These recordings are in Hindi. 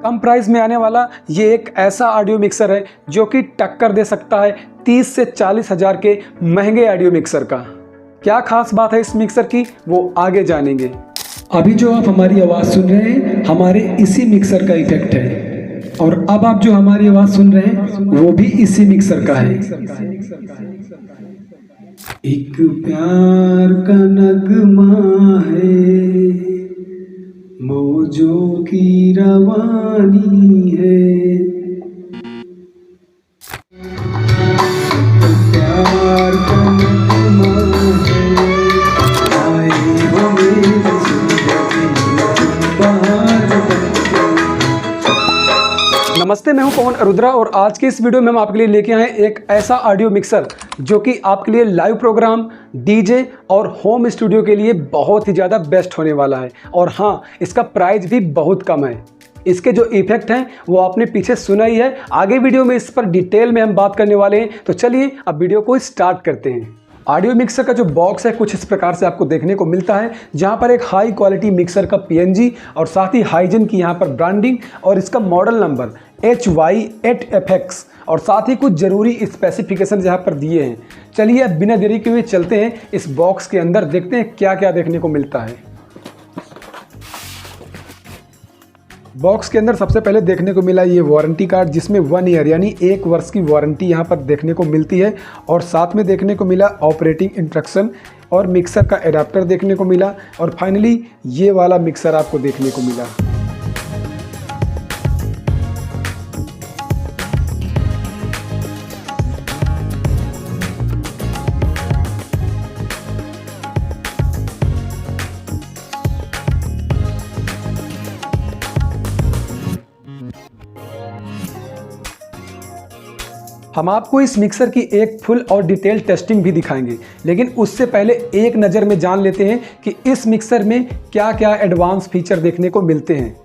कम प्राइस में आने वाला ये एक ऐसा ऑडियो मिक्सर है जो कि टक्कर दे सकता है 30 से 40 हज़ार के महंगे ऑडियो मिक्सर का। क्या खास बात है इस मिक्सर की वो आगे जानेंगे। अभी जो आप हमारी आवाज़ सुन रहे हैं हमारे इसी मिक्सर का इफेक्ट है, और अब आप जो हमारी आवाज़ सुन रहे हैं वो भी इसी मिक्सर का है। एक प्यार का नगमा है, मौजों की रवानी है, प्यार का नगमा है, आए हो मेरी जिंदगी में बहार बनके। नमस्ते, मैं हूं पवन अरुद्रा और आज के इस वीडियो में हम आपके लिए लेके आए एक ऐसा ऑडियो मिक्सर जो कि आपके लिए लाइव प्रोग्राम, डीजे और होम स्टूडियो के लिए बहुत ही ज़्यादा बेस्ट होने वाला है। और हाँ, इसका प्राइस भी बहुत कम है। इसके जो इफेक्ट हैं वो आपने पीछे सुना ही है, आगे वीडियो में इस पर डिटेल में हम बात करने वाले हैं। तो चलिए अब वीडियो को स्टार्ट करते हैं। ऑडियो मिक्सर का जो बॉक्स है कुछ इस प्रकार से आपको देखने को मिलता है, जहां पर एक हाई क्वालिटी मिक्सर का पीएनजी और साथ ही हाइजन की यहां पर ब्रांडिंग और इसका मॉडल नंबर HY8FX और साथ ही कुछ ज़रूरी स्पेसिफिकेशन यहाँ पर दिए हैं। चलिए अब बिना देरी के हुए चलते हैं इस बॉक्स के अंदर, देखते हैं क्या क्या देखने को मिलता है। बॉक्स के अंदर सबसे पहले देखने को मिला ये वारंटी कार्ड, जिसमें 1 ईयर यानी 1 वर्ष की वारंटी यहाँ पर देखने को मिलती है। और साथ में देखने को मिला ऑपरेटिंग इंस्ट्रक्शन और मिक्सर का एडाप्टर देखने को मिला। और फाइनली ये वाला मिक्सर आपको देखने को मिला। हम आपको इस मिक्सर की एक फुल और डिटेल टेस्टिंग भी दिखाएंगे, लेकिन उससे पहले एक नज़र में जान लेते हैं कि इस मिक्सर में क्या क्या एडवांस फीचर देखने को मिलते हैं।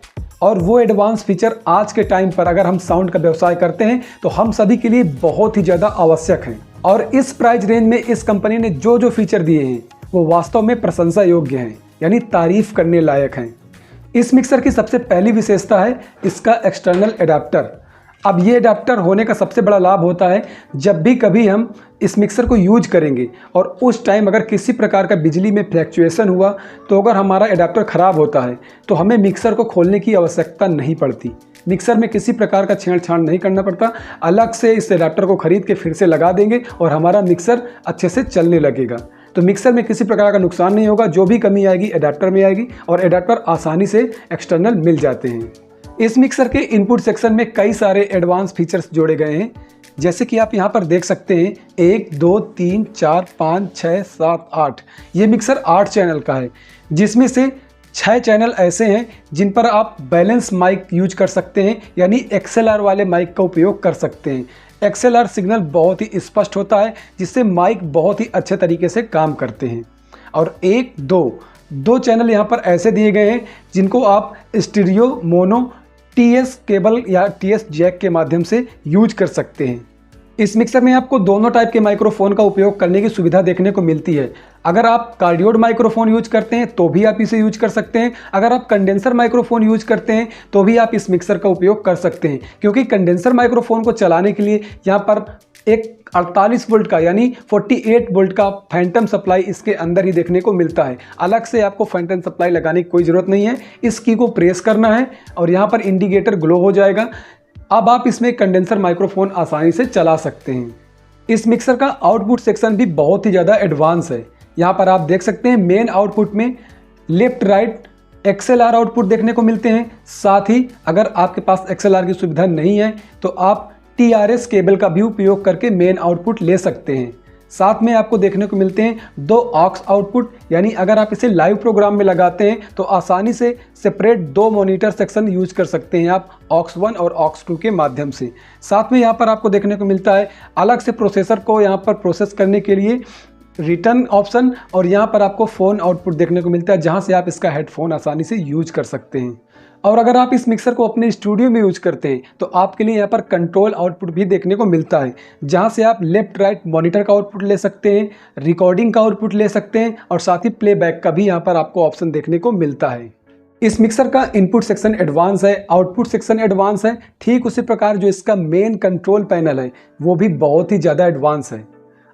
और वो एडवांस फीचर आज के टाइम पर अगर हम साउंड का व्यवसाय करते हैं तो हम सभी के लिए बहुत ही ज़्यादा आवश्यक हैं। और इस प्राइस रेंज में इस कंपनी ने जो जो फीचर दिए हैं वो वास्तव में प्रशंसा योग्य हैं, यानी तारीफ करने लायक हैं। इस मिक्सर की सबसे पहली विशेषता है इसका एक्सटर्नल एडाप्टर। अब ये एडाप्टर होने का सबसे बड़ा लाभ होता है जब भी कभी हम इस मिक्सर को यूज करेंगे और उस टाइम अगर किसी प्रकार का बिजली में फ्लैक्चुएशन हुआ तो अगर हमारा एडाप्टर ख़राब होता है तो हमें मिक्सर को खोलने की आवश्यकता नहीं पड़ती। मिक्सर में किसी प्रकार का छेड़छाड़ नहीं करना पड़ता, अलग से इस एडाप्टर को ख़रीद के फिर से लगा देंगे और हमारा मिक्सर अच्छे से चलने लगेगा। तो मिक्सर में किसी प्रकार का नुकसान नहीं होगा, जो भी कमी आएगी एडाप्टर में आएगी और एडाप्टर आसानी से एक्सटर्नल मिल जाते हैं। इस मिक्सर के इनपुट सेक्शन में कई सारे एडवांस फीचर्स जोड़े गए हैं, जैसे कि आप यहाँ पर देख सकते हैं 1 2 3 4 5 6 7 8। ये मिक्सर 8 चैनल का है, जिसमें से 6 चैनल ऐसे हैं जिन पर आप बैलेंस माइक यूज कर सकते हैं, यानी XLR वाले माइक का उपयोग कर सकते हैं। XLR सिग्नल बहुत ही स्पष्ट होता है, जिससे माइक बहुत ही अच्छे तरीके से काम करते हैं। और 1 2 चैनल यहाँ पर ऐसे दिए गए हैं जिनको आप स्टीरियो, मोनो, TS केबल या TS जैक के माध्यम से यूज कर सकते हैं। इस मिक्सर में आपको दोनों टाइप के माइक्रोफोन का उपयोग करने की सुविधा देखने को मिलती है। अगर आप कार्डियोड माइक्रोफोन यूज करते हैं तो भी आप इसे यूज कर सकते हैं। अगर आप कंडेंसर माइक्रोफोन यूज करते हैं तो भी आप इस मिक्सर का उपयोग कर सकते हैं, क्योंकि कंडेंसर माइक्रोफोन को चलाने के लिए यहाँ पर एक 48 वोल्ट का यानी 48 वोल्ट का फैंटम सप्लाई इसके अंदर ही देखने को मिलता है। अलग से आपको फैंटम सप्लाई लगाने की कोई ज़रूरत नहीं है। इस की को प्रेस करना है और यहाँ पर इंडिकेटर ग्लो हो जाएगा। अब आप इसमें कंडेंसर माइक्रोफोन आसानी से चला सकते हैं। इस मिक्सर का आउटपुट सेक्शन भी बहुत ही ज़्यादा एडवांस है। यहाँ पर आप देख सकते हैं मेन आउटपुट में लेफ्ट राइट XLR आउटपुट देखने को मिलते हैं। साथ ही अगर आपके पास XLR की सुविधा नहीं है तो आप TRS केबल का भी उपयोग करके मेन आउटपुट ले सकते हैं। साथ में आपको देखने को मिलते हैं 2 ऑक्स आउटपुट, यानी अगर आप इसे लाइव प्रोग्राम में लगाते हैं तो आसानी से सेपरेट 2 मॉनिटर सेक्शन यूज कर सकते हैं आप ऑक्स 1 और ऑक्स 2 के माध्यम से। साथ में यहाँ पर आपको देखने को मिलता है अलग से प्रोसेसर को यहाँ पर प्रोसेस करने के लिए रिटर्न ऑप्शन, और यहाँ पर आपको फ़ोन आउटपुट देखने को मिलता है जहाँ से आप इसका हेडफोन आसानी से यूज कर सकते हैं। और अगर आप इस मिक्सर को अपने स्टूडियो में यूज करते हैं तो आपके लिए यहाँ पर कंट्रोल आउटपुट भी देखने को मिलता है, जहाँ से आप लेफ्ट राइट मॉनिटर का आउटपुट ले सकते हैं, रिकॉर्डिंग का आउटपुट ले सकते हैं और साथ ही प्लेबैक का भी यहाँ पर आपको ऑप्शन देखने को मिलता है। इस मिक्सर का इनपुट सेक्शन एडवांस है, आउटपुट सेक्शन एडवांस है, ठीक उसी प्रकार जो इसका मेन कंट्रोल पैनल है वो भी बहुत ही ज़्यादा एडवांस है।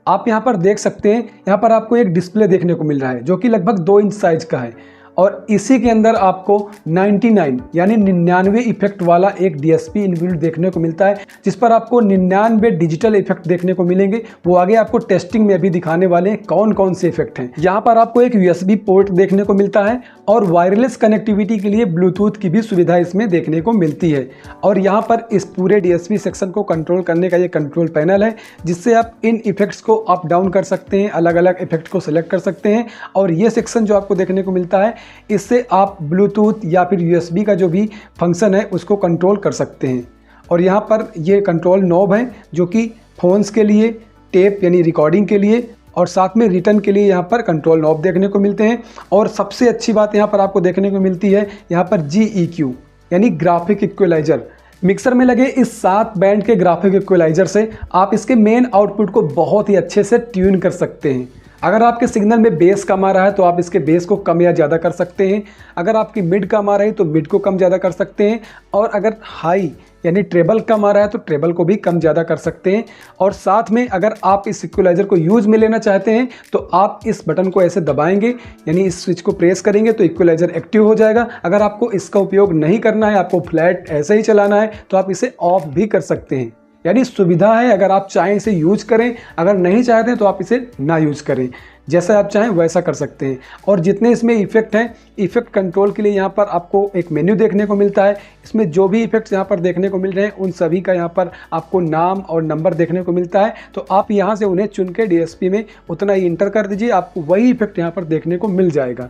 आप यहाँ पर देख सकते हैं, यहाँ पर आपको एक डिस्प्ले देखने को मिल रहा है जो कि लगभग 2 इंच साइज का है और इसी के अंदर आपको 99 यानी 99 इफेक्ट वाला एक डीएसपी इनबिल्ट देखने को मिलता है, जिस पर आपको 99 डिजिटल इफेक्ट देखने को मिलेंगे। वो आगे आपको टेस्टिंग में भी दिखाने वाले हैं कौन कौन से इफेक्ट हैं। यहाँ पर आपको एक यूएसबी पोर्ट देखने को मिलता है और वायरलेस कनेक्टिविटी के लिए ब्लूटूथ की भी सुविधा इसमें देखने को मिलती है। और यहाँ पर इस पूरे डीएसपी सेक्शन को कंट्रोल करने का ये कंट्रोल पैनल है, जिससे आप इन इफेक्ट्स को अप डाउन कर सकते हैं, अलग अलग इफेक्ट को सिलेक्ट कर सकते हैं। और ये सेक्शन जो आपको देखने को मिलता है, इससे आप ब्लूटूथ या फिर यूएसबी का जो भी फंक्शन है उसको कंट्रोल कर सकते हैं। और यहाँ पर ये कंट्रोल नॉब है जो कि फ़ोन्स के लिए, टेप यानी रिकॉर्डिंग के लिए और साथ में रिटर्न के लिए यहाँ पर कंट्रोल नॉब देखने को मिलते हैं। और सबसे अच्छी बात यहाँ पर आपको देखने को मिलती है, यहाँ पर GEQ यानी ग्राफिक इक्वलाइजर। मिक्सर में लगे इस 7 बैंड के ग्राफिक इक्वलाइजर से आप इसके मेन आउटपुट को बहुत ही अच्छे से ट्यून कर सकते हैं। अगर आपके सिग्नल में बेस कम आ रहा है तो आप इसके बेस को कम या ज़्यादा कर सकते हैं। अगर आपकी मिड कम आ रही है तो मिड को कम ज़्यादा कर सकते हैं। और अगर हाई यानी ट्रेबल कम आ रहा है तो ट्रेबल को भी कम ज़्यादा कर सकते हैं। और साथ में अगर आप इस इक्वलाइजर को यूज़ में लेना चाहते हैं तो आप इस बटन को ऐसे दबाएंगे, यानी इस स्विच को प्रेस करेंगे तो इक्वलाइजर एक्टिव हो जाएगा। अगर आपको इसका उपयोग नहीं करना है, आपको फ्लैट ऐसे ही चलाना है, तो आप इसे ऑफ भी कर सकते हैं। यानी सुविधा है, अगर आप चाहें इसे यूज करें, अगर नहीं चाहते तो आप इसे ना यूज करें, जैसा आप चाहें वैसा कर सकते हैं। और जितने इसमें इफेक्ट हैं, इफेक्ट कंट्रोल के लिए यहाँ पर आपको एक मेन्यू देखने को मिलता है। इसमें जो भी इफेक्ट्स यहाँ पर देखने को मिल रहे हैं उन सभी का यहाँ पर आपको नाम और नंबर देखने को मिलता है। तो आप यहाँ से उन्हें चुन के डीएसपी में उतना ही इंटर कर दीजिए, आपको वही इफेक्ट यहाँ पर देखने को मिल जाएगा।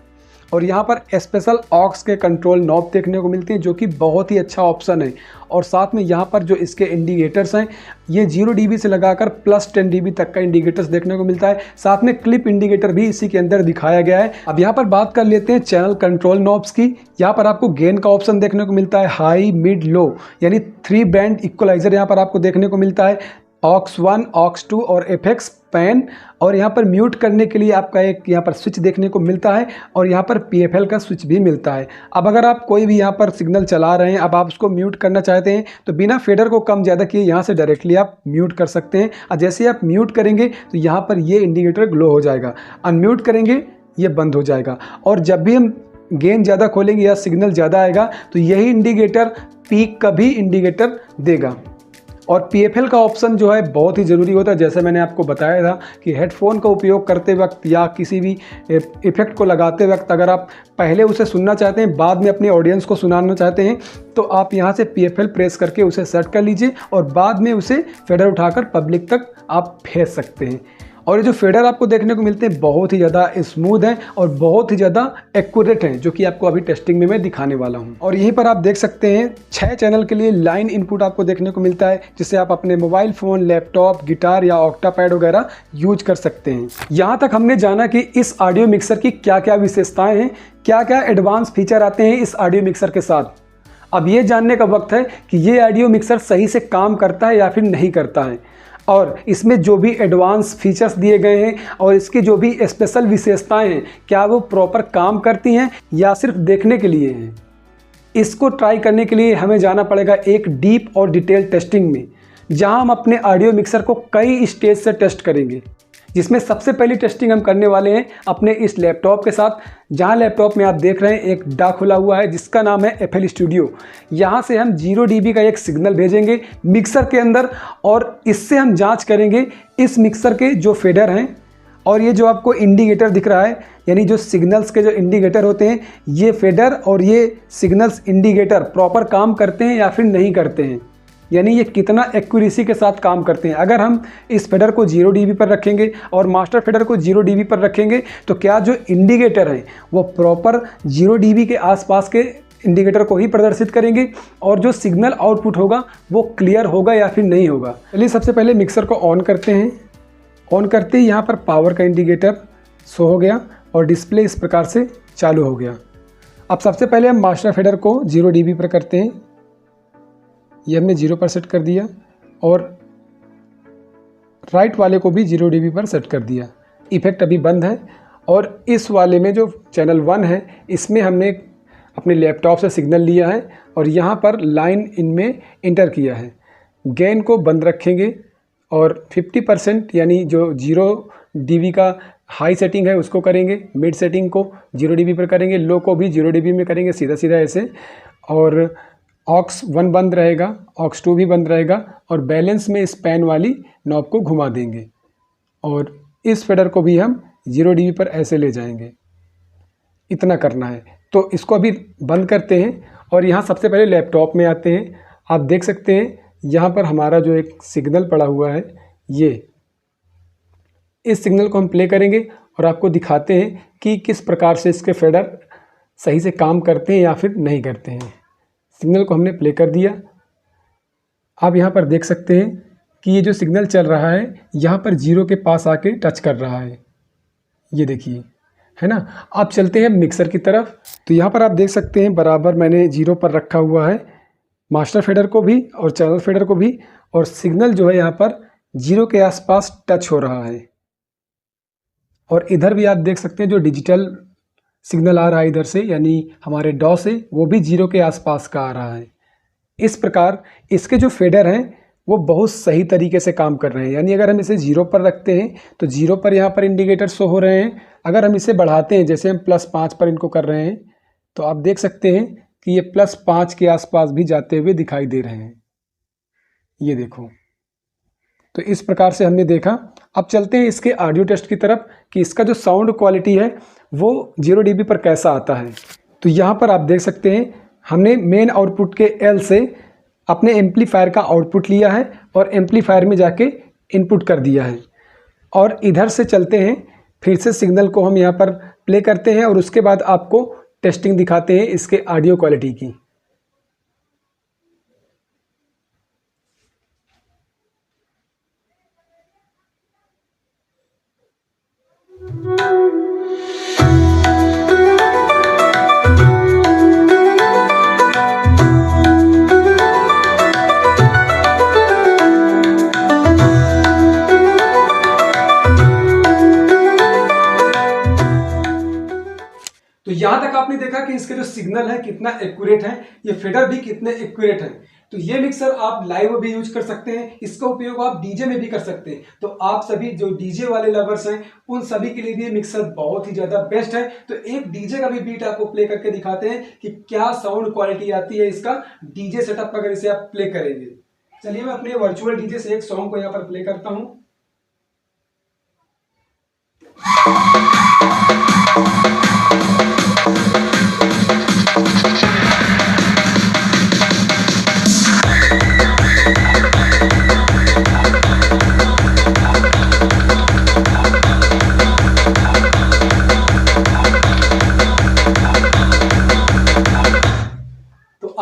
और यहाँ पर स्पेशल ऑक्स के कंट्रोल नॉब देखने को मिलते हैं जो कि बहुत ही अच्छा ऑप्शन है। और साथ में यहाँ पर जो इसके इंडिकेटर्स हैं, ये 0 dB से लगाकर +10 dB तक का इंडिकेटर्स देखने को मिलता है। साथ में क्लिप इंडिकेटर भी इसी के अंदर दिखाया गया है। अब यहाँ पर बात कर लेते हैं चैनल कंट्रोल नॉब्स की। यहाँ पर आपको गेन का ऑप्शन देखने को मिलता है, हाई, मिड, लो, यानी 3 बैंड इक्वलाइजर यहाँ पर आपको देखने को मिलता है। ऑक्स 1, ऑक्स 2 और एफएक्स पैन। और यहाँ पर म्यूट करने के लिए आपका एक यहाँ पर स्विच देखने को मिलता है और यहाँ पर PFL का स्विच भी मिलता है। अब अगर आप कोई भी यहाँ पर सिग्नल चला रहे हैं, अब आप उसको म्यूट करना चाहते हैं तो बिना फेडर को कम ज़्यादा किए यहाँ से डायरेक्टली आप म्यूट कर सकते हैं। और जैसे आप म्यूट करेंगे तो यहाँ पर ये इंडिकेटर ग्लो हो जाएगा, अनम्यूट करेंगे ये बंद हो जाएगा। और जब भी हम गेन ज़्यादा खोलेंगे या सिग्नल ज़्यादा आएगा तो यही इंडिकेटर पीक का भी इंडिकेटर देगा। और PFL का ऑप्शन जो है बहुत ही ज़रूरी होता है। जैसे मैंने आपको बताया था कि हेडफोन का उपयोग करते वक्त या किसी भी इफ़ेक्ट को लगाते वक्त अगर आप पहले उसे सुनना चाहते हैं, बाद में अपने ऑडियंस को सुनाना चाहते हैं, तो आप यहाँ से PFL प्रेस करके उसे सेट कर लीजिए और बाद में उसे फेडर उठाकर पब्लिक तक आप भेज सकते हैं। और ये जो फेडर आपको देखने को मिलते हैं बहुत ही ज़्यादा स्मूथ हैं और बहुत ही ज़्यादा एक्यूरेट हैं, जो कि आपको अभी टेस्टिंग में मैं दिखाने वाला हूं। और यहीं पर आप देख सकते हैं 6 चैनल के लिए लाइन इनपुट आपको देखने को मिलता है, जिससे आप अपने मोबाइल फ़ोन, लैपटॉप, गिटार या ऑक्टापैड वगैरह यूज कर सकते हैं। यहाँ तक हमने जाना कि इस ऑडियो मिक्सर की क्या क्या विशेषताएँ हैं, क्या क्या एडवांस फीचर आते हैं इस ऑडियो मिक्सर के साथ। अब ये जानने का वक्त है कि ये ऑडियो मिक्सर सही से काम करता है या फिर नहीं करता है, और इसमें जो भी एडवांस फीचर्स दिए गए हैं और इसकी जो भी स्पेशल विशेषताएं हैं, क्या वो प्रॉपर काम करती हैं या सिर्फ देखने के लिए हैं। इसको ट्राई करने के लिए हमें जाना पड़ेगा एक डीप और डिटेल टेस्टिंग में, जहां हम अपने ऑडियो मिक्सर को कई स्टेज से टेस्ट करेंगे। जिसमें सबसे पहली टेस्टिंग हम करने वाले हैं अपने इस लैपटॉप के साथ, जहां लैपटॉप में आप देख रहे हैं एक डा खुला हुआ है जिसका नाम है FL Studio। यहां से हम 0 dB का एक सिग्नल भेजेंगे मिक्सर के अंदर और इससे हम जांच करेंगे इस मिक्सर के जो फेडर हैं और ये जो आपको इंडिकेटर दिख रहा है, यानी जो सिग्नल्स के जो इंडिकेटर होते हैं, ये फेडर और ये सिग्नल्स इंडिकेटर प्रॉपर काम करते हैं या फिर नहीं करते हैं, यानी ये कितना एक्यूरेसी के साथ काम करते हैं। अगर हम इस फेडर को 0 dB पर रखेंगे और मास्टर फेडर को 0 dB पर रखेंगे तो क्या जो इंडिकेटर हैं वो प्रॉपर 0 dB के आसपास के इंडिकेटर को ही प्रदर्शित करेंगे और जो सिग्नल आउटपुट होगा वो क्लियर होगा या फिर नहीं होगा। चलिए सबसे पहले मिक्सर को ऑन करते हैं। ऑन करते ही यहाँ पर पावर का इंडिकेटर शो हो गया और डिस्प्ले इस प्रकार से चालू हो गया। अब सबसे पहले हम मास्टर फेडर को 0 dB पर करते हैं, ये हमने 0 पर सेट कर दिया और राइट वाले को भी 0 dB पर सेट कर दिया। इफेक्ट अभी बंद है और इस वाले में जो चैनल 1 है इसमें हमने अपने लैपटॉप से सिग्नल लिया है और यहाँ पर लाइन इनमें इंटर किया है। गेन को बंद रखेंगे और 50% यानी जो 0 dB का हाई सेटिंग है उसको करेंगे, मिड सेटिंग को 0 dB पर करेंगे, लो को भी 0 dB में करेंगे, सीधा सीधा ऐसे। और ऑक्स 1 बंद रहेगा, ऑक्स 2 भी बंद रहेगा और बैलेंस में इस पैन वाली नॉब को घुमा देंगे और इस फेडर को भी हम 0 dB पर ऐसे ले जाएंगे। इतना करना है। तो इसको अभी बंद करते हैं और यहाँ सबसे पहले लैपटॉप में आते हैं। आप देख सकते हैं यहाँ पर हमारा जो एक सिग्नल पड़ा हुआ है, ये इस सिग्नल को हम प्ले करेंगे और आपको दिखाते हैं कि किस प्रकार से इसके फेडर सही से काम करते हैं या फिर नहीं करते हैं। सिग्नल को हमने प्ले कर दिया। आप यहाँ पर देख सकते हैं कि ये जो सिग्नल चल रहा है यहाँ पर 0 के पास आके टच कर रहा है, ये देखिए, है ना। आप चलते हैं मिक्सर की तरफ। तो यहाँ पर आप देख सकते हैं बराबर मैंने 0 पर रखा हुआ है मास्टर फेडर को भी और चैनल फेडर को भी, और सिग्नल जो है यहाँ पर 0 के आसपास टच हो रहा है। और इधर भी आप देख सकते हैं जो डिजिटल सिग्नल आ रहा है इधर से, यानी हमारे डॉ से, वो भी 0 के आसपास का आ रहा है। इस प्रकार इसके जो फेडर हैं वो बहुत सही तरीके से काम कर रहे हैं। यानी अगर हम इसे 0 पर रखते हैं तो 0 पर यहाँ पर इंडिकेटर शो हो रहे हैं। अगर हम इसे बढ़ाते हैं, जैसे हम +5 पर इनको कर रहे हैं, तो आप देख सकते हैं कि ये +5 के आसपास भी जाते हुए दिखाई दे रहे हैं, ये देखो। तो इस प्रकार से हमने देखा। अब चलते हैं इसके ऑडियो टेस्ट की तरफ कि इसका जो साउंड क्वालिटी है वो 0 dB पर कैसा आता है। तो यहाँ पर आप देख सकते हैं हमने मेन आउटपुट के L से अपने एम्पलीफायर का आउटपुट लिया है और एम्पलीफायर में जाके इनपुट कर दिया है। और इधर से चलते हैं, फिर से सिग्नल को हम यहाँ पर प्ले करते हैं और उसके बाद आपको टेस्टिंग दिखाते हैं इसके ऑडियो क्वालिटी की। तो यहाँ तक आपने देखा कि इसके जो सिग्नल है कितना एक्यूरेट है, ये फेडर भी कितने एक्यूरेट है। तो ये मिक्सर आप लाइव भी यूज कर सकते हैं, इसका उपयोग आप डीजे में भी कर सकते हैं। तो आप सभी जो डीजे वाले लवर्स हैं उन सभी के लिए भी ये मिक्सर बहुत ही ज्यादा बेस्ट है। तो एक डीजे का भी बीट आपको प्ले करके दिखाते हैं कि क्या साउंड क्वालिटी आती है इसका डीजे सेटअप अगर इसे आप प्ले करेंगे। चलिए मैं अपने वर्चुअल डीजे से एक सॉन्ग को यहाँ पर प्ले करता हूँ।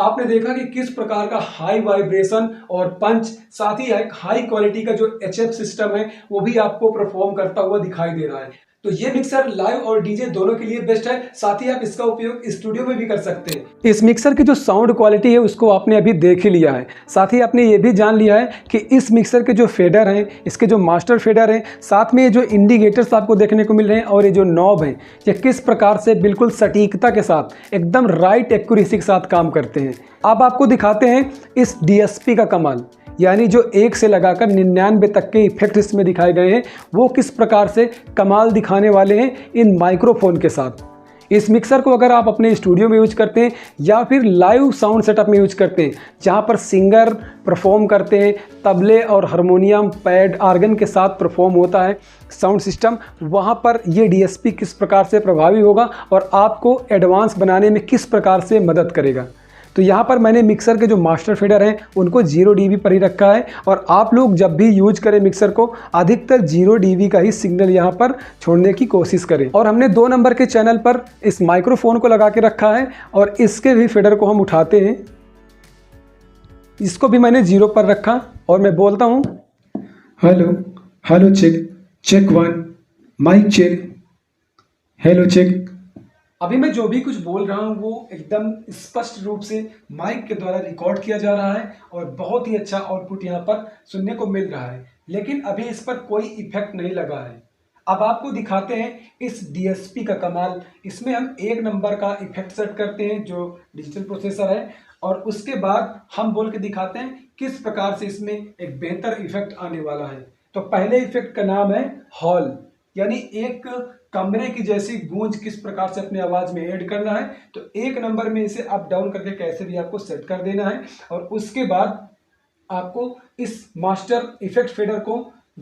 आपने देखा कि किस प्रकार का हाई वाइब्रेशन और पंच, साथ ही एक हाई क्वालिटी का जो HF सिस्टम है वो भी आपको परफॉर्म करता हुआ दिखाई दे रहा है। तो ये मिक्सर लाइव और डीजे दोनों के लिए बेस्ट है। साथ ही आप इसका उपयोग स्टूडियो में भी कर सकते हैं। इस मिक्सर की जो साउंड क्वालिटी है उसको आपने अभी देख ही लिया है। साथ ही आपने ये भी जान लिया है कि इस मिक्सर के जो फेडर हैं, इसके जो मास्टर फेडर हैं, साथ में ये जो इंडिकेटर्स आपको देखने को मिल रहे हैं और ये जो नॉब हैं, ये किस प्रकार से बिल्कुल सटीकता के साथ एकदम राइट एक्यूरेसी के साथ काम करते हैं। अब आपको दिखाते हैं इस DSP का कमाल, यानी जो 1 से लगाकर 99 तक के इफेक्ट इसमें दिखाए गए हैं वो किस प्रकार से कमाल दिखाने वाले हैं इन माइक्रोफोन के साथ। इस मिक्सर को अगर आप अपने स्टूडियो में यूज करते हैं या फिर लाइव साउंड सेटअप में यूज करते हैं जहां पर सिंगर परफॉर्म करते हैं, तबले और हारमोनियम, पैड, आर्गन के साथ परफॉर्म होता है साउंड सिस्टम, वहां पर ये DSP किस प्रकार से प्रभावी होगा और आपको एडवांस बनाने में किस प्रकार से मदद करेगा। तो यहाँ पर मैंने मिक्सर के जो मास्टर फेडर हैं उनको 0 dB पर ही रखा है और आप लोग जब भी यूज करें मिक्सर को अधिकतर 0 dB का ही सिग्नल यहाँ पर छोड़ने की कोशिश करें। और हमने 2 नंबर के चैनल पर इस माइक्रोफोन को लगा के रखा है और इसके भी फेडर को हम उठाते हैं। इसको भी मैंने 0 पर रखा और मैं बोलता हूँ hello hello check check 1 mic check, hello check. अभी मैं जो भी कुछ बोल रहा हूँ वो एकदम स्पष्ट रूप से माइक के द्वारा रिकॉर्ड किया जा रहा है और बहुत ही अच्छा आउटपुट यहाँ पर सुनने को मिल रहा है। लेकिन अभी इस पर कोई इफेक्ट नहीं लगा है। अब आपको दिखाते हैं इस DSP का कमाल। इसमें हम 1 नंबर का इफेक्ट सेट करते हैं जो डिजिटल प्रोसेसर है, और उसके बाद हम बोल के दिखाते हैं किस प्रकार से इसमें एक बेहतर इफेक्ट आने वाला है। तो पहले इफेक्ट का नाम है हॉल, यानी एक कमरे की जैसी गूंज किस प्रकार से अपने आवाज में ऐड करना है। तो 1 नंबर में इसे अप डाउन करके कैसे भी आपको सेट कर देना है, और उसके बाद आपको इस मास्टर इफेक्ट फेडर को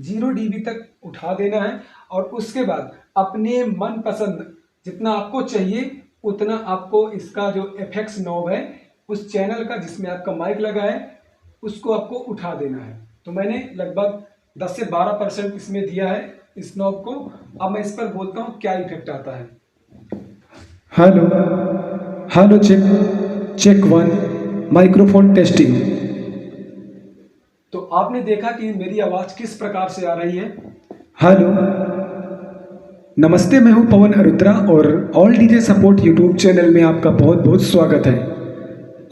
0 dB तक उठा देना है, और उसके बाद अपने मनपसंद जितना आपको चाहिए उतना आपको इसका जो एफएक्स नॉब है उस चैनल का जिसमें आपका माइक लगा है उसको आपको उठा देना है। तो मैंने लगभग 10 से 12% इसमें दिया है इस नॉब को। अब मैं इस पर बोलता हूँ क्या इफेक्ट आता है। Hello hello check check 1 microphone testing. तो आपने देखा कि मेरी आवाज किस प्रकार से आ रही है। हेलो नमस्ते, मैं हूं पवन अरुद्रा और all DJ support YouTube channel में आपका बहुत बहुत स्वागत है।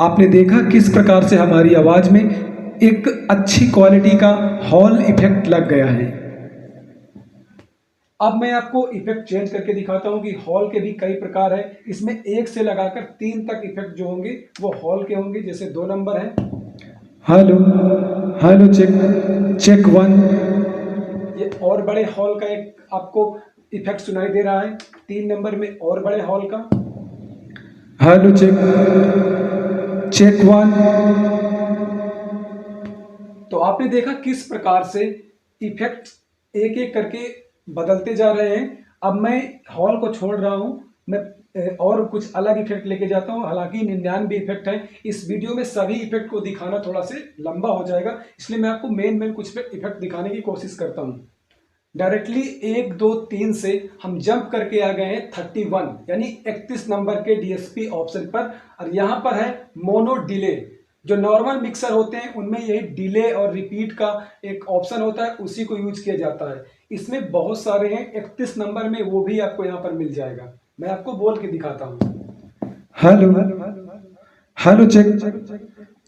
आपने देखा किस प्रकार से हमारी आवाज़ में एक अच्छी क्वालिटी का हॉल इफेक्ट लग गया है। अब मैं आपको इफेक्ट चेंज करके दिखाता हूं कि हॉल के भी कई प्रकार है। इसमें 1 से लगाकर 3 तक इफेक्ट जो होंगे वो हॉल के होंगे, जैसे 2 नंबर है। Hello hello check check 1। ये और बड़े हॉल का एक आपको इफेक्ट सुनाई दे रहा है। 3 नंबर में और बड़े हॉल का। Hello check check 1। तो आपने देखा किस प्रकार से इफेक्ट एक एक करके बदलते जा रहे हैं। अब मैं हॉल को छोड़ रहा हूं, मैं और कुछ अलग इफेक्ट लेके जाता हूं। हालांकि 99 इफेक्ट है, इस वीडियो में सभी इफेक्ट को दिखाना थोड़ा से लंबा हो जाएगा, इसलिए मैं आपको मेन कुछ इफेक्ट दिखाने की कोशिश करता हूं। डायरेक्टली 1 2 3 से हम जंप करके आ गए हैं 31 यानी 31 नंबर के DSP ऑप्शन पर। और यहां पर है मोनो डिले। जो नॉर्मल मिक्सर होते हैं उनमें यही डिले और रिपीट का एक ऑप्शन होता है, उसी को यूज किया जाता है। इसमें बहुत सारे हैं, 31 नंबर में वो भी आपको यहाँ पर मिल जाएगा। मैं आपको बोल के दिखाता हूँ। Hello hello check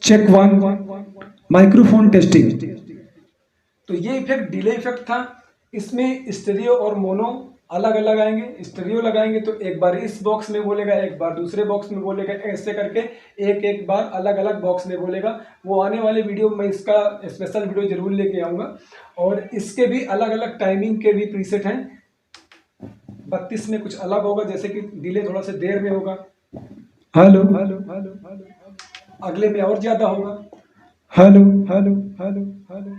check 1 microphone testing. तो ये इफेक्ट डिले इफेक्ट था। इसमें स्टेरियो और मोनो अलग अलग आएंगे। स्टेरियो लगाएंगे तो एक बार इस बॉक्स में बोलेगा, एक बार दूसरे बॉक्स में बोलेगा, ऐसे करके एक एक बार अलग अलग बॉक्स में बोलेगा। वो आने वाले वीडियो में इसका स्पेशल वीडियो जरूर लेके आऊँगा। और इसके भी अलग अलग टाइमिंग के भी प्रीसेट हैं। 32 में कुछ अलग होगा, जैसे कि डिले थोड़ा सा देर में होगा, हेलो हेलो हेलो अगले में और ज़्यादा होगा। Hello hello hello hello.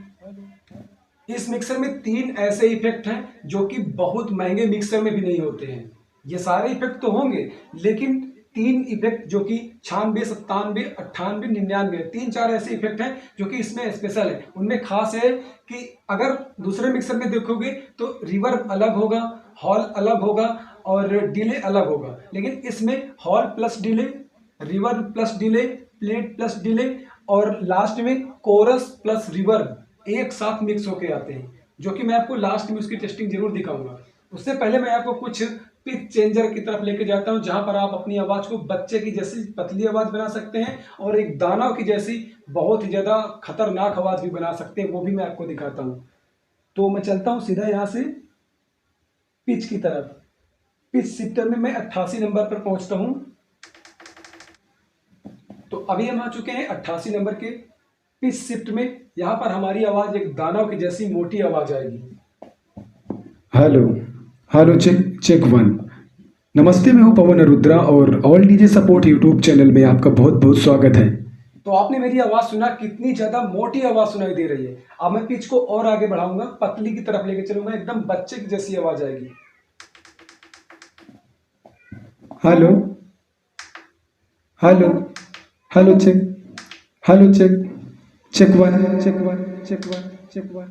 इस मिक्सर में 3 ऐसे इफेक्ट हैं जो कि बहुत महंगे मिक्सर में भी नहीं होते हैं। ये सारे इफेक्ट तो होंगे, लेकिन 3 इफेक्ट जो कि 96 97 98 99 3-4 ऐसे इफेक्ट हैं जो कि इसमें स्पेशल है। उनमें खास है कि अगर दूसरे मिक्सर में देखोगे तो रिवर्ब अलग होगा, हॉल अलग होगा और डिले अलग होगा, लेकिन इसमें hall plus delay, reverb plus delay, plate plus delay और लास्ट में कोरस प्लस रिवर्ब एक साथ मिक्स होके आते हैं, जो कि मैं आपको लास्ट में उसकी टेस्टिंग जरूर दिखाऊंगा। उससे पहले मैं आपको कुछ पिच चेंजर की तरफ लेके जाता हूं, जहां पर आप अपनी आवाज को बच्चे की जैसी पतली आवाज बना सकते हैं और एक दानव की जैसी बहुत ही ज्यादा खतरनाक आवाज भी बना सकते हैं, वो भी मैं आपको दिखाता हूं। तो मैं चलता हूं सीधा यहां से पिच की तरफ। पिच शिफ्टर में मैं 88 नंबर पर पहुंचता हूं। तो अभी हम आ चुके हैं 88 नंबर के पिच शिफ्ट में। यहां पर हमारी आवाज एक दानव की जैसी मोटी आवाज आएगी। Hello hello check check 1। नमस्ते, मैं हूं पवन अरुद्रा और all DJ support YouTube channel में आपका बहुत बहुत स्वागत है। तो आपने मेरी आवाज सुना, कितनी ज्यादा मोटी आवाज सुनाई दे रही है। अब मैं पिच को और आगे बढ़ाऊंगा, पतली की तरफ लेके चलूंगा, एकदम बच्चे की जैसी आवाज आएगी। Hello hello hello check hello check check 1 check 1 check 1 check 1।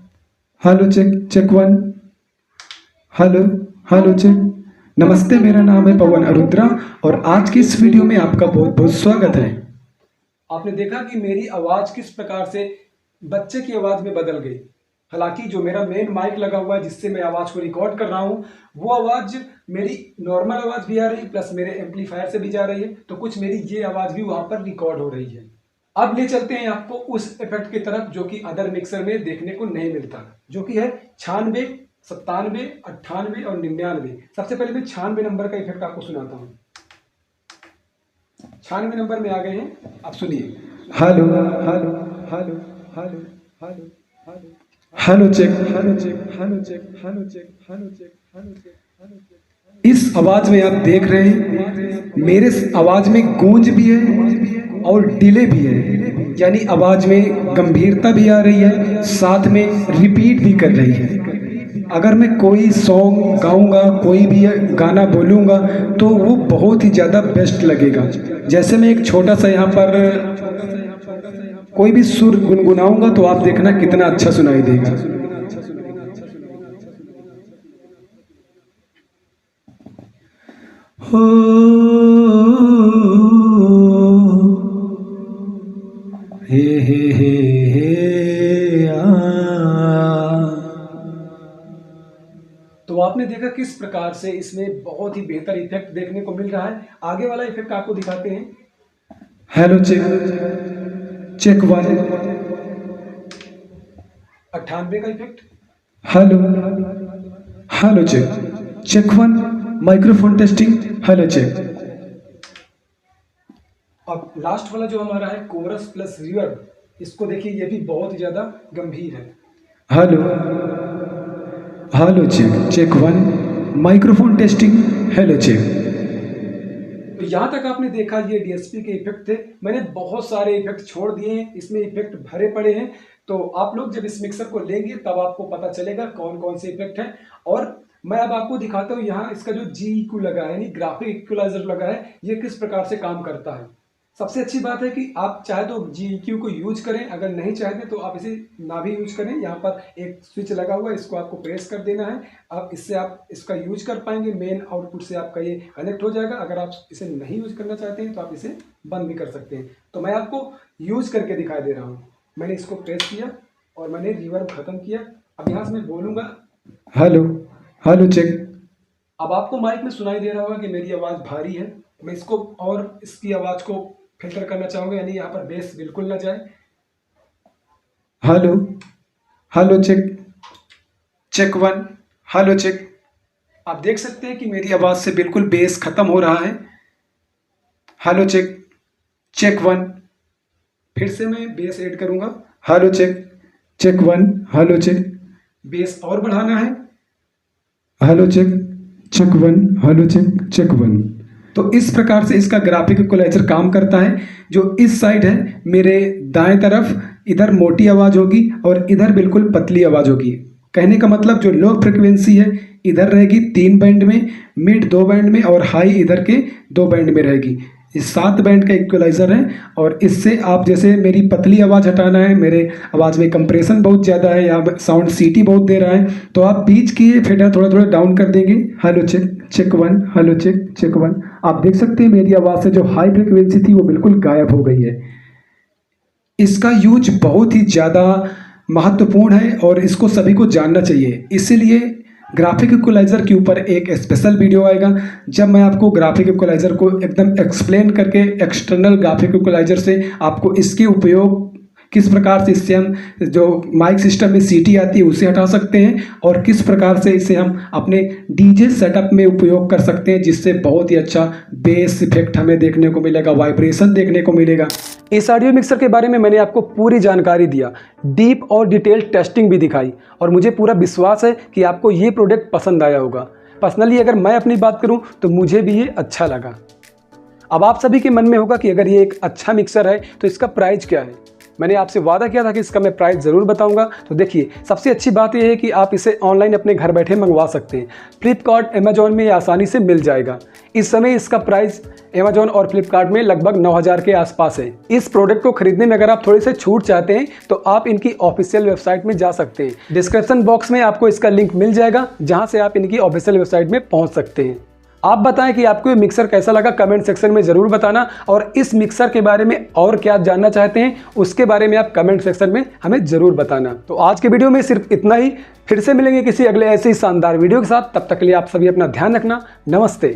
Hello check check 1। Hello hello check. नमस्ते, मेरा नाम है पवन अरुद्रा और आज की इस वीडियो में आपका बहुत बहुत स्वागत है। आपने देखा कि मेरी आवाज किस प्रकार से बच्चे की आवाज में बदल गई। हालांकि जो मेरा मेन माइक लगा हुआ है जिससे मैं आवाज को रिकॉर्ड कर रहा हूं, वो आवाज मेरी नॉर्मल आवाज भी आ रही है, प्लस मेरे एम्पलीफायर से भी जा रही है, तो कुछ मेरी ये आवाज भी वहां पर रिकॉर्ड हो रही है। अब ले चलते हैं आपको उस इफेक्ट की तरफ जो कि अदर मिक्सर में देखने को नहीं मिलता, जो कि है 96 97, 98 और 99। सबसे पहले मैं 96 नंबर का इफेक्ट आपको सुनाता हूँ। 96 नंबर में आ गए हैं, आप सुनिए। Hello hello hello hello hello hello hello check hello check hello check hello check hello check hello check hello check. Hello check में आप देख रहे हैं मेरे आवाज में गूंज भी है और डिले भी है, यानी आवाज में गंभीरता भी आ रही है, साथ में रिपीट भी कर रही है। अगर मैं कोई सॉन्ग गाऊंगा, कोई भी गाना बोलूंगा तो वो बहुत ही ज़्यादा बेस्ट लगेगा। जैसे मैं एक छोटा सा यहाँ पर कोई भी सुर गुनगुनाऊंगा तो आप देखना कितना अच्छा सुनाई देगा। हो हे तो आपने देखा किस प्रकार से इसमें बहुत ही बेहतर इफेक्ट देखने को मिल रहा है। आगे वाला इफेक्ट आपको दिखाते हैं। Hello check check 1। 98 का effect. Hello hello check check 1 microphone testing. Hello check. अब लास्ट वाला जो हमारा है कोरस प्लस रिवर्ब, इसको देखिए, ये भी बहुत ही ज्यादा गंभीर है। Hello hello check check 1 microphone testing. Hello check. तो यहाँ तक आपने देखा ये डीएसपी के इफेक्ट थे। मैंने बहुत सारे इफेक्ट छोड़ दिए हैं, इसमें इफेक्ट भरे पड़े हैं। तो आप लोग जब इस मिक्सर को लेंगे तब आपको पता चलेगा कौन कौन से इफेक्ट हैं। और मैं अब आपको दिखाता हूँ यहाँ इसका जो GEQ लगा है, यानी ग्राफिक इक्वलाइजर लगा है, ये किस प्रकार से काम करता है। सबसे अच्छी बात है कि आप चाहे तो GEQ को यूज करें, अगर नहीं चाहते तो आप इसे ना भी यूज करें। यहाँ पर एक स्विच लगा हुआ है, इसको आपको प्रेस कर देना है। अब इससे आप इसका यूज कर पाएंगे, मेन आउटपुट से आपका ये कनेक्ट हो जाएगा। अगर आप इसे नहीं यूज करना चाहते हैं तो आप इसे बंद भी कर सकते हैं। तो मैं आपको यूज करके दिखाई दे रहा हूँ। मैंने इसको प्रेस किया और मैंने रिवर्ब खत्म किया। अब यहाँ से मैं बोलूँगा हेलो हेलो चेक। अब आपको माइक में सुनाई दे रहा होगा कि मेरी आवाज़ भारी है। मैं इसको और इसकी आवाज़ को फिल्टर करना चाहूँगा, यानी यहाँ पर बेस बिल्कुल ना जाए। Hello hello check check 1 hello check. आप देख सकते हैं कि मेरी आवाज से बिल्कुल बेस खत्म हो रहा है। Hello check check 1। फिर से मैं बेस ऐड करूँगा। Hello check check 1 hello check. Bass और बढ़ाना है। Hello check check 1 hello check check 1। तो इस प्रकार से इसका ग्राफिक इक्वलाइजर काम करता है। जो इस साइड है मेरे दाएं तरफ, इधर मोटी आवाज होगी और इधर बिल्कुल पतली आवाज होगी। कहने का मतलब जो लो फ्रिक्वेंसी है इधर रहेगी 3 बैंड में, मिड 2 बैंड में और हाई इधर के 2 बैंड में रहेगी। इस 7 बैंड का इक्वलाइजर है। और इससे आप जैसे मेरी पतली आवाज़ हटाना है, मेरे आवाज़ में कंप्रेशन बहुत ज़्यादा है या साउंड सीटी बहुत दे रहा है, तो आप बीच की फेडर थोड़ा थोड़ा डाउन कर देंगे। Hello check check 1 hello check check 1। आप देख सकते हैं मेरी आवाज़ से जो हाई फ्रिक्वेंसी थी वो बिल्कुल गायब हो गई है। इसका यूज बहुत ही ज़्यादा महत्वपूर्ण है और इसको सभी को जानना चाहिए। इसीलिए ग्राफिक इक्वलाइजर के ऊपर एक स्पेशल वीडियो आएगा, जब मैं आपको ग्राफिक इक्वलाइजर को एकदम एक्सप्लेन करके एक्सटर्नल ग्राफिक इक्वलाइजर से आपको इसके उपयोग किस प्रकार से इससे हम जो माइक सिस्टम में सीटी आती है उसे हटा सकते हैं और किस प्रकार से इसे हम अपने डीजे सेटअप में उपयोग कर सकते हैं, जिससे बहुत ही अच्छा बेस इफेक्ट हमें देखने को मिलेगा, वाइब्रेशन देखने को मिलेगा। इस ऑडियो मिक्सर के बारे में मैंने आपको पूरी जानकारी दिया, डीप और डिटेल टेस्टिंग भी दिखाई और मुझे पूरा विश्वास है कि आपको ये प्रोडक्ट पसंद आया होगा। पर्सनली अगर मैं अपनी बात करूं तो मुझे भी ये अच्छा लगा। अब आप सभी के मन में होगा कि अगर ये एक अच्छा मिक्सर है तो इसका प्राइस क्या है। मैंने आपसे वादा किया था कि इसका मैं प्राइस ज़रूर बताऊंगा। तो देखिए, सबसे अच्छी बात यह है कि आप इसे ऑनलाइन अपने घर बैठे मंगवा सकते हैं। फ्लिपकार्ट, अमेजॉन में आसानी से मिल जाएगा। इस समय इसका प्राइस अमेजॉन और फ्लिपकार्ट में लगभग 9,000 के आसपास है। इस प्रोडक्ट को खरीदने में अगर आप थोड़ी से छूट चाहते हैं तो आप इनकी ऑफिशियल वेबसाइट में जा सकते हैं। डिस्क्रिप्शन बॉक्स में आपको इसका लिंक मिल जाएगा, जहां से आप इनकी ऑफिशियल वेबसाइट में पहुंच सकते हैं। आप बताएं कि आपको ये मिक्सर कैसा लगा, कमेंट सेक्शन में ज़रूर बताना। और इस मिक्सर के बारे में और क्या जानना चाहते हैं उसके बारे में आप कमेंट सेक्शन में हमें ज़रूर बताना। तो आज के वीडियो में सिर्फ इतना ही। फिर से मिलेंगे किसी अगले ऐसे ही शानदार वीडियो के साथ। तब तक के लिए आप सभी अपना ध्यान रखना। नमस्ते।